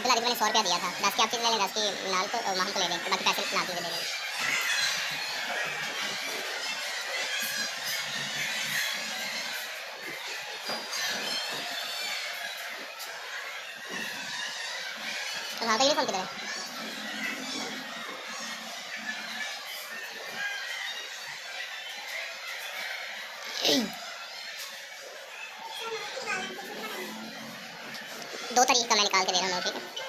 अब्दुल्ला मैंने 100 रुपया दिया था। 10 की आप चीज़ ले लें, 10 की नाल तो हम तो ले लें, बाकी पैसे नाल चीज़ें ले लेंगे। तो हाँ, तो यूनिफॉर्म किधर है? दो तारीख का मैं निकाल के दे रहा हूँ, ठीक है?